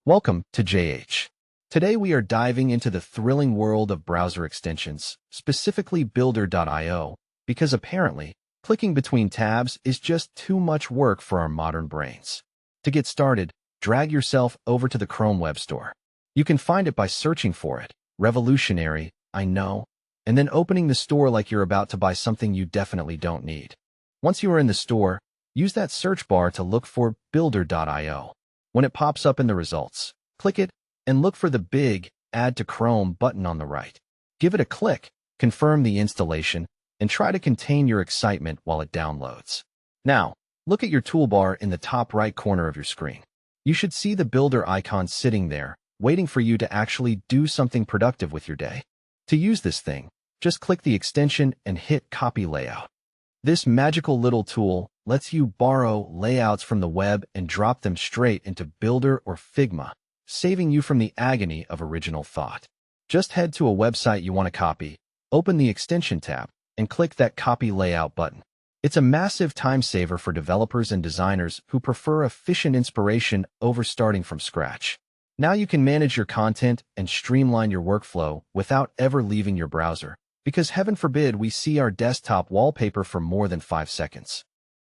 Welcome to JH. Today we are diving into the thrilling world of browser extensions, specifically Builder.io, because apparently, clicking between tabs is just too much work for our modern brains. To get started, drag yourself over to the Chrome Web Store. You can find it by searching for it. Revolutionary, I know. And then opening the store like you're about to buy something you definitely don't need. Once you are in the store, use that search bar to look for Builder.io. When it pops up in the results, click it and look for the big Add to Chrome button on the right. Give it a click, confirm the installation, and try to contain your excitement while it downloads. Now, look at your toolbar in the top right corner of your screen. You should see the Builder icon sitting there, waiting for you to actually do something productive with your day. To use this thing, just click the extension and hit Copy Layout. This magical little tool lets you borrow layouts from the web and drop them straight into Builder or Figma, saving you from the agony of original thought. Just head to a website you want to copy, open the Extension tab, and click that Copy Layout button. It's a massive time saver for developers and designers who prefer efficient inspiration over starting from scratch. Now you can manage your content and streamline your workflow without ever leaving your browser, because heaven forbid we see our desktop wallpaper for more than 5 seconds.